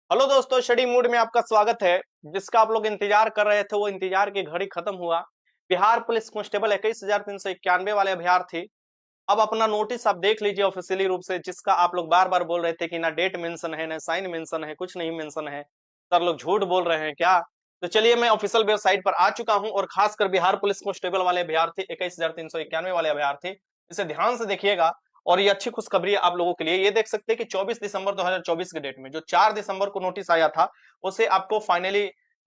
Hello दोस्तों, study mood में आपका स्वागत है। जिसका आप लोग इंतजार कर रहे थे वो इंतजार की घड़ी खत्म हुआ। बिहार पुलिस कांस्टेबल 21,391 वाले अभ्यर्थी अब अपना नोटिस आप देख लीजिए ऑफिशियली रूप से, जिसका आप लोग बार बार बोल रहे थे कि ना डेट मेंशन है, ना साइन मेंशन है, कुछ नहीं मेंशन है। सर लोग झूठ बोल रहे हैं क्या? तो चलिए, मैं ऑफिशियल वेबसाइट पर आ चुका हूं और खासकर बिहार पुलिस कांस्टेबल वाले अभ्यर्थी 21,391 वाले अभ्यर्थी इसे ध्यान से देखिएगा। और ये अच्छी खुशखबरी है आप लोगों के लिए। ये देख सकते हैं कि 24 दिसंबर 2024 के डेट में जो 4 दिसंबर को नोटिस आया था उसे आपको फाइनली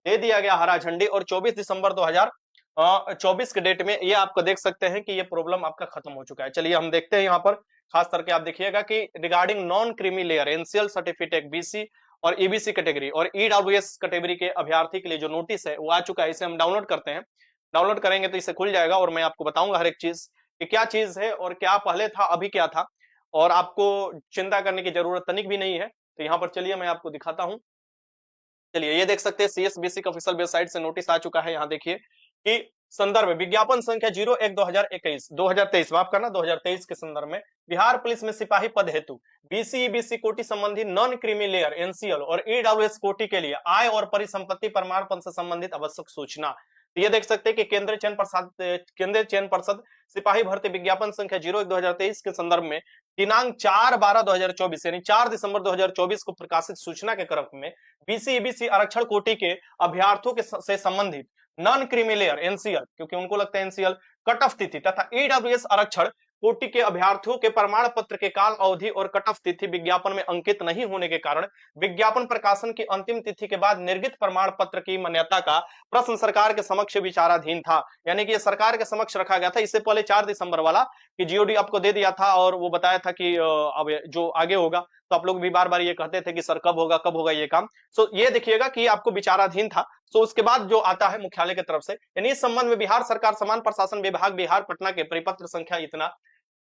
दे दिया गया हरा झंडी, और 24 दिसंबर 2024 के डेट में ये आपको देख सकते हैं कि ये प्रॉब्लम आपका खत्म हो चुका है। चलिए हम देखते हैं यहाँ पर। खास करके आप देखिएगा कि regarding non creamy layer NCL certificate BC और ईबीसी कैटेगरी और ईडब्ल्यूएस कैटेगरी के अभ्यर्थी के लिए जो नोटिस है वो आ चुका है। इसे हम डाउनलोड करते हैं। डाउनलोड करेंगे तो इसे खुल जाएगा और मैं आपको बताऊंगा हर एक चीज कि क्या चीज है और क्या पहले था अभी क्या था। और आपको चिंता करने की जरूरत तनिक भी नहीं है। तो यहाँ पर चलिए मैं आपको दिखाता हूँ। चलिए ये देख सकते हैं सीएसबीसी का ऑफिशियल वेबसाइट से नोटिस आ चुका है। यहाँ देखिए कि संदर्भ विज्ञापन संख्या 01/2021 2023 माफ करना 2023 के संदर्भ में बिहार पुलिस में सिपाही पद हेतु बीसी ईबीसी कोटि संबंधी नॉन क्रीमी लेयर एनसीएल और ईडब्ल्यूएस कोटि के लिए आय और परिसंपत्ति प्रमाण पत्र से संबंधित आवश्यक सूचना। तो ये देख सकते हैं कि केंद्रीय चयन पर्षद सिपाही भर्ती विज्ञापन संख्या 01/2023 के संदर्भ में दिनांक 4/12/2024 यानी 4 दिसंबर 2024 को प्रकाशित सूचना के क्रम में बीसी ईबीसी आरक्षण कोटि के अभ्यर्थियों के से संबंधित नॉन क्रीमी लेयर एनसीएल, क्योंकि उनको लगता है एनसीएल कट ऑफ तिथि, तथा ईडब्ल्यूएस आरक्षण कोटि के अभ्यर्थियों के प्रमाण पत्र के काल अवधि और कट ऑफ तिथि विज्ञापन में अंकित नहीं होने के कारण विज्ञापन प्रकाशन की अंतिम तिथि के बाद निर्गत प्रमाण पत्र की मान्यता का प्रश्न सरकार के समक्ष विचाराधीन था। यानी कि ये सरकार के समक्ष रखा गया था। इससे पहले 4 दिसंबर वाला कि जीओडी आपको दे दिया था और वो बताया था कि अब जो आगे होगा। तो आप लोग भी बार बार ये कहते थे कि सर कब होगा ये काम। सो ये देखिएगा कि आपको विचाराधीन था। सो उसके बाद जो आता है मुख्यालय की तरफ से, यानी इस संबंध में बिहार सरकार समान प्रशासन विभाग बिहार पटना के परिपत्र संख्या इतना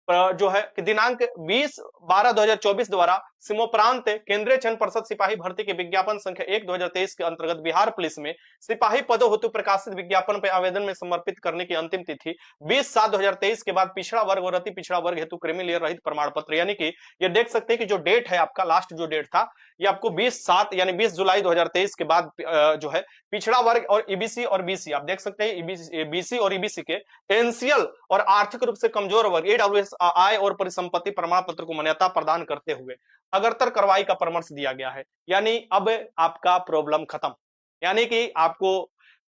जो है कि दिनांक 20/12/2024 द्वारा सिमोपरांत केंद्रीय चयन पर्षद सिपाही भर्ती के विज्ञापन संख्या 1/2023 के अंतर्गत बिहार पुलिस में सिपाही पदों हेतु प्रकाशित विज्ञापन पर आवेदन में समर्पित करने की अंतिम तिथि 20/7/2023 के बाद पिछड़ा वर्ग और अति पिछड़ा वर्ग हेतु क्रीमी लेयर रहित प्रमाण पत्र, यानी कि ये देख सकते हैं कि जो डेट है आपका लास्ट जो डेट था ये आपको 20/7 यानी 20 जुलाई 2023 के बाद जो है पिछड़ा वर्ग और ईबीसी और बीसी आप देख सकते हैं बीसी और ईबीसी के एनसीएल और आर्थिक रूप से कमजोर वर्ग ईडब्ल्यूएस आय और परिसंपत्ति प्रमाण पत्र को मान्यता प्रदान करते हुए अगरतर कार्रवाई का परामर्श दिया गया है। यानी अब आपका प्रॉब्लम खत्म, यानी कि आपको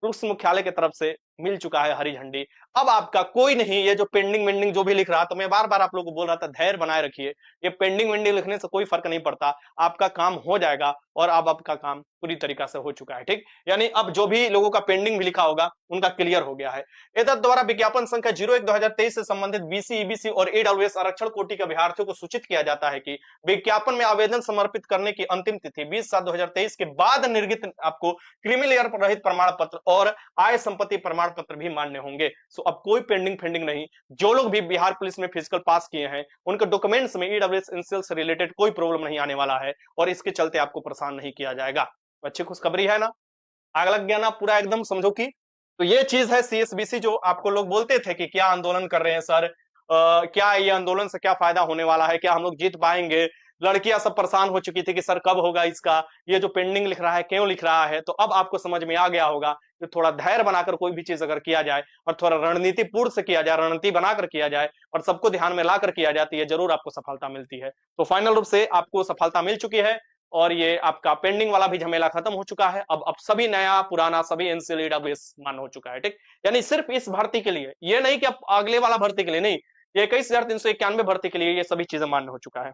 पुलिस मुख्यालय की तरफ से मिल चुका है हरी झंडी। अब आपका कोई नहीं, ये जो पेंडिंग वेंडिंग जो भी लिख रहा, तो मैं बार बार आप लोगों को बोल रहा था धैर्य बनाए रखिए। ये पेंडिंग वेंडिंग लिखने से कोई फर्क नहीं पड़ता, आपका काम हो जाएगा और अब आपका काम पूरी तरीका से हो चुका है। ठीक, यानी अब जो भी लोगों का पेंडिंग भी लिखा होगा उनका क्लियर हो गया है। एतद द्वारा विज्ञापन संख्या 01/2023 से संबंधित बीसी ईबीसी और ईडब्ल्यूएस आरक्षण कोटि के अभ्यर्थियों को सूचित किया जाता है कि विज्ञापन में आवेदन समर्पित करने की अंतिम तिथि 20/7/2023 के बाद निर्गत आपको क्रीमी लेयर रहित प्रमाण पत्र और आय संपत्ति प्रमाण पत्र भी मान्य होंगे। सो अब कोई पेंडिंग फेंडिंग नहीं। जो लोग भी बिहार पुलिस में फिजिकल पास किए हैं उनके डॉक्यूमेंट्स में ईडब्ल्यूएस एनसीएल से रिलेटेड कोई प्रॉब्लम नहीं आने वाला है और इसके चलते आपको परेशान नहीं किया जाएगा। अच्छी खुशखबरी है ना? आग लग गया ना पूरा एकदम, समझो कि तो ये चीज है सीएसबीसी। जो आपको लोग बोलते थे कि क्या आंदोलन कर रहे हैं सर, क्या ये आंदोलन से क्या फायदा होने वाला है, क्या हम लोग जीत पाएंगे, लड़कियां सब परेशान हो चुकी थी कि सर कब होगा इसका, ये जो पेंडिंग लिख रहा है क्यों लिख रहा है। तो अब आपको समझ में आ गया होगा कि थोड़ा धैर्य बनाकर कोई भी चीज अगर किया जाए और थोड़ा रणनीति पूर्ण से किया जाए, रणनीति बनाकर किया जाए और सबको ध्यान में लाकर किया जाती है, जरूर आपको सफलता मिलती है। तो फाइनल रूप से आपको सफलता मिल चुकी है और ये आपका पेंडिंग वाला भी झमेला खत्म हो चुका है। अब सभी नया पुराना सभी एनसीएल ईडब्ल्यूएस मान्य हो चुका है। ठीक, यानी सिर्फ इस भर्ती के लिए, ये नहीं कि अब अगले वाला भर्ती के लिए नहीं, ये 21,391 भर्ती के लिए ये सभी चीजें मान्य हो चुका है।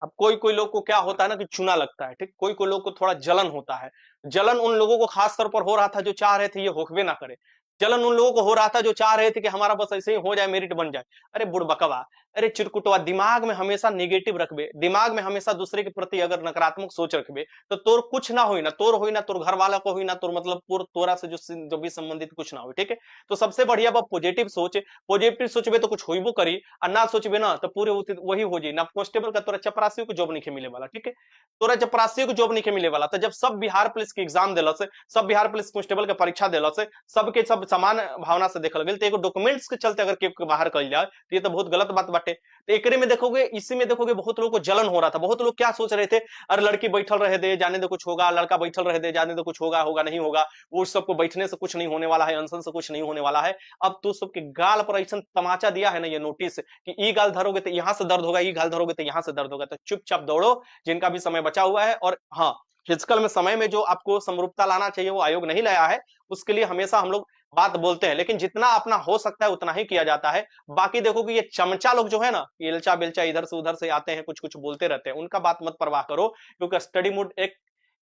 अब कोई कोई लोग को क्या होता है ना कि चूना लगता है। ठीक, कोई कोई लोग को थोड़ा जलन होता है। जलन उन लोगों को खास तौर पर हो रहा था जो चाह रहे थे ये होकवे ना करे। जलन उन लोगों को हो रहा था जो चाह रहे थे कि हमारा बस ऐसे ही हो जाए, मेरिट बन जाए। अरे बुड़बकवा, अरे चिरकुटवा, दिमाग में हमेशा नेगेटिव रखबे, दिमाग में हमेशा दूसरे के प्रति अगर नकारात्मक सोच रखबे तो तोर कुछ ना होई ना, तोर होई ना, तोर घर वाला को होई ना, तोर मतलब तोरा से जो भी संबंधित कुछ ना हो, ठीक है। तो सबसे बढ़िया बा पॉजिटिव सोच, पॉजिटिव सोचबे तो कुछ होइबो करी, और ना सोचबे ना तो पूरे वही हो जी ना। कांस्टेबल का तोरा चपरासी को जॉब नहीं मिले वाला, ठीक है। तोरा चपरासी को जॉब नहीं मिले वाला। तो जब सब बिहार पुलिस के एग्जाम दिलस, सब बिहार पुलिस कांस्टेबल के परीक्षा दिलस, सबके सब समान भावना से देखल गेल, तो एगो डॉक्यूमेंट्स के चलते अगर केहू के बाहर कइल जाए तो ये तो बहुत गलत बात बाटे। तो एकरे में देखोगे, इसी में देखोगे बहुत लोगों को जलन हो रहा था। बहुत लोग क्या सोच रहे थे, अरे लड़की बैठल रहे दे, जाने दे कुछ होगा, लड़का बैठल रहे दे, जाने दे कुछ होगा, होगा नहीं होगा, वो सबको बैठने से कुछ नहीं होने वाला है, अनशन से कुछ नहीं होने वाला है। अब तो सबके गाल पर ऐसा तमाचा दिया है ना ये नोटिस कि ई गाल धरोगे तो यहाँ से दर्द होगा, ई गाल धरोगे तो यहाँ से दर्द होगा। तो चुपचाप दौड़ो, जिनका भी समय बचा हुआ है। और हाँ, फिजिकल में समय में जो आपको समरूपता लाना चाहिए वो आयोग नहीं लाया है, उसके लिए हमेशा हम लोग बात बोलते हैं, लेकिन जितना अपना हो सकता है उतना ही किया जाता है। बाकी देखोगे ये चमचा लोग जो है ना, इलचा बिलचा इधर से उधर से आते हैं, कुछ कुछ बोलते रहते हैं, उनका बात मत परवाह करो, क्योंकि स्टडी मूड एक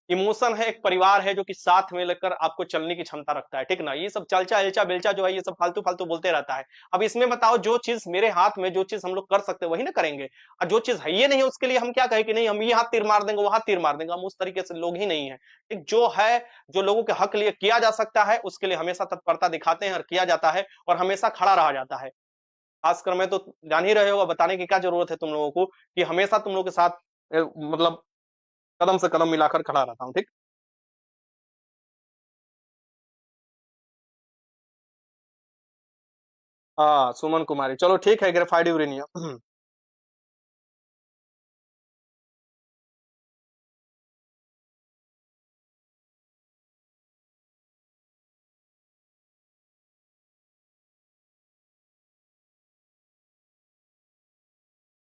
इमोशन है, एक परिवार है जो कि साथ में लेकर आपको चलने की क्षमता रखता है, ठीक ना। ये सब चलचा इलचा बिलचा जो है ये सब फालतू फालतू बोलते रहता है। अब इसमें बताओ, जो चीज मेरे हाथ में, जो चीज हम लोग कर सकते हैं वही ना करेंगे, और जो चीज है ये नहीं उसके लिए हम क्या कहें कि नहीं हम ये हाथ तीर मार देंगे, वो हाथ तीर मार देंगे। हम उस तरीके से लोग ही नहीं है, ठीक। जो है, जो लोगों के हक लिए किया जा सकता है उसके लिए हमेशा तत्परता दिखाते हैं और किया जाता है, और हमेशा खड़ा रहा जाता है। खासकर मैं तो जान ही रहे होगा, बताने की क्या जरूरत है तुम लोगों को कि हमेशा तुम लोग के साथ मतलब कदम से कदम मिलाकर खड़ा रहता हूँ, ठीक। हाँ, सुमन कुमारी, चलो ठीक है, ग्रेफाइड यूरेनियम।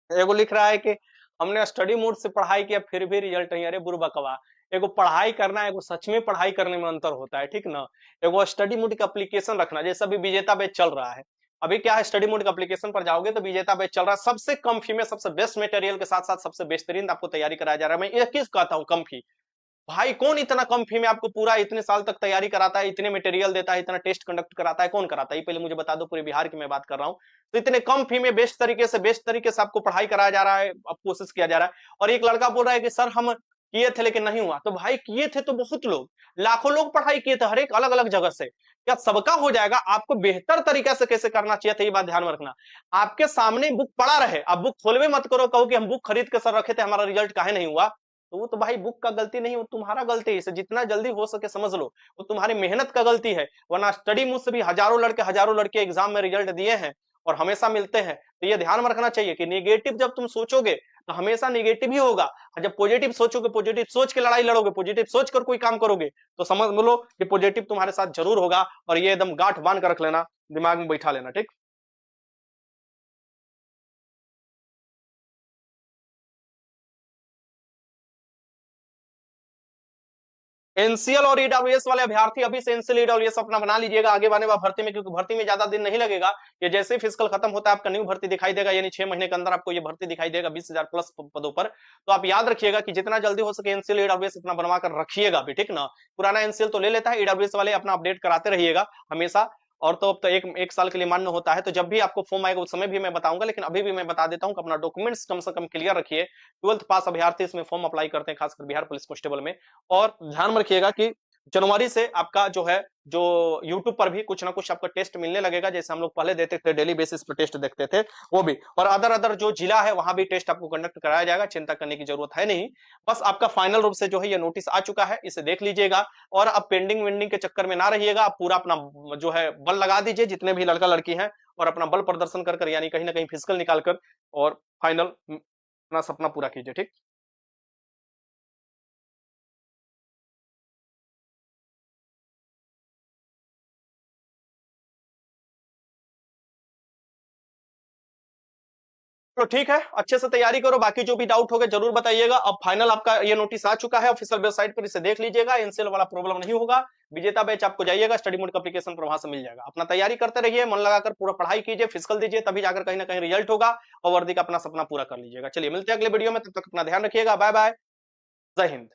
एगो लिख रहा है कि हमने स्टडी मोड से पढ़ाई किया फिर भी रिजल्ट नहीं। अरे बुरबकवा, एगो पढ़ाई करना, एगो सच में पढ़ाई करने में अंतर होता है, ठीक ना। एगो स्टडी मोड का एप्लीकेशन रखना, जैसे अभी विजेता बैच चल रहा है। अभी क्या है, स्टडी मोड का एप्लीकेशन पर जाओगे तो विजेता बैच चल रहा है, सबसे कम फी में सबसे बेस्ट मटेरियल के साथ साथ सबसे बेहतरीन आपको तैयारी कराया जा रहा है। मैं एक चीज कहता हूँ, कम फी। भाई कौन इतना कम फी में आपको पूरा इतने साल तक तैयारी कराता है, इतने मटेरियल देता है, इतना टेस्ट कंडक्ट कराता है, कौन कराता है ये पहले मुझे बता दो। पूरे बिहार की मैं बात कर रहा हूँ। तो इतने कम फी में बेस्ट तरीके से आपको पढ़ाई कराया जा रहा है, अब कोशिश किया जा रहा है। और एक लड़का बोल रहा है कि सर हम किए थे लेकिन नहीं हुआ। तो भाई किए थे तो बहुत लोग, लाखों लोग पढ़ाई किए थे, हर एक अलग अलग जगह से। क्या सबका हो जाएगा? आपको बेहतर तरीके से कैसे करना चाहिए था ये बात ध्यान में रखना। आपके सामने बुक पड़ा रहे, आप बुक खोलवे मत करो, कहो कि हम बुक खरीद के सर रखे थे, हमारा रिजल्ट काहे नहीं हुआ। तो वो तो भाई बुक का गलती नहीं, वो तुम्हारा गलती है। इसे जितना जल्दी हो सके समझ लो, वो तुम्हारी मेहनत का गलती है। वरना स्टडी मुझसे भी हजारों लड़के एग्जाम में रिजल्ट दिए हैं और हमेशा मिलते हैं। तो ये ध्यान में रखना चाहिए कि नेगेटिव जब तुम सोचोगे तो हमेशा नेगेटिव ही होगा, और जब पॉजिटिव सोचोगे, पॉजिटिव सोच के लड़ाई लड़ोगे, पॉजिटिव सोच कर कोई काम करोगे, तो समझ लो कि पॉजिटिव तुम्हारे साथ जरूर होगा। और ये एकदम गांठ बांध कर रख लेना, दिमाग में बैठा लेना, ठीक। एनसीएल और ईडब्ल्यूएस वाले अभ्यर्थी अभी से एनसीएल ईडब्ल्यूएस अपना बना लीजिएगा आगे बढ़ने वाला भर्ती में, क्योंकि भर्ती में ज्यादा दिन नहीं लगेगा। ये जैसे ही फिजिकल खत्म होता है आपका न्यू भर्ती दिखाई देगा, यानी 6 महीने के अंदर आपको ये भर्ती दिखाई देगा 20,000 प्लस पदों पर। तो आप याद रखिएगा कि जितना जल्दी हो सके एनसीएल ईडब्ल्यूएस अपना बनवा कर रखिएगा भी, ठीक ना। पुराना एनसीएल तो ले लेता है, ईडब्ल्यूएस वाले अपना अपडेट कराते रहिएगा हमेशा। और तो अब तो एक साल के लिए मान्य होता है। तो जब भी आपको फॉर्म आएगा उस समय भी मैं बताऊंगा, लेकिन अभी भी मैं बता देता हूं कि अपना डॉक्यूमेंट्स कम से कम क्लियर रखिए। 12th पास अभ्यर्थी इसमें फॉर्म अप्लाई करते हैं, खासकर बिहार पुलिस कांस्टेबल में। और ध्यान में रखिएगा कि जनवरी से आपका जो है, जो यूट्यूब पर भी कुछ ना कुछ आपका टेस्ट मिलने लगेगा, जैसे हम लोग पहले देते थे, डेली बेसिस पर टेस्ट देखते थे वो भी। और अदर अदर जो जिला है वहां भी टेस्ट आपको कंडक्ट कराया जाएगा, चिंता करने की जरूरत है नहीं। बस आपका फाइनल रूप से जो है ये नोटिस आ चुका है, इसे देख लीजिएगा। और अब पेंडिंग वेंडिंग के चक्कर में ना रहिएगा, आप पूरा अपना जो है बल लगा दीजिए, जितने भी लड़का लड़की हैं, और अपना बल प्रदर्शन कर यानी कहीं ना कहीं फिजिकल निकाल कर और फाइनल अपना सपना पूरा कीजिए, ठीक। तो ठीक है, अच्छे से तैयारी करो। बाकी जो भी डाउट होगा जरूर बताइएगा। अब फाइनल आपका ये नोटिस आ चुका है ऑफिशियल वेबसाइट पर, इसे देख लीजिएगा। एनसीएल वाला प्रॉब्लम नहीं होगा। विजेता बैच आपको जाइएगा स्टडी मोड का एप्लीकेशन पर, वहां से मिल जाएगा। अपना तैयारी करते रहिए, मन लगाकर पूरा पढ़ाई कीजिए, फिजिकल दीजिए, तभी जाकर कहीं ना कहीं रिजल्ट होगा और वर्दी का अपना सपना पूरा कर लीजिएगा। चलिए मिलते हैं अगले वीडियो में, तब तक अपना ध्यान रखिएगा। बाय बाय, जय हिंद।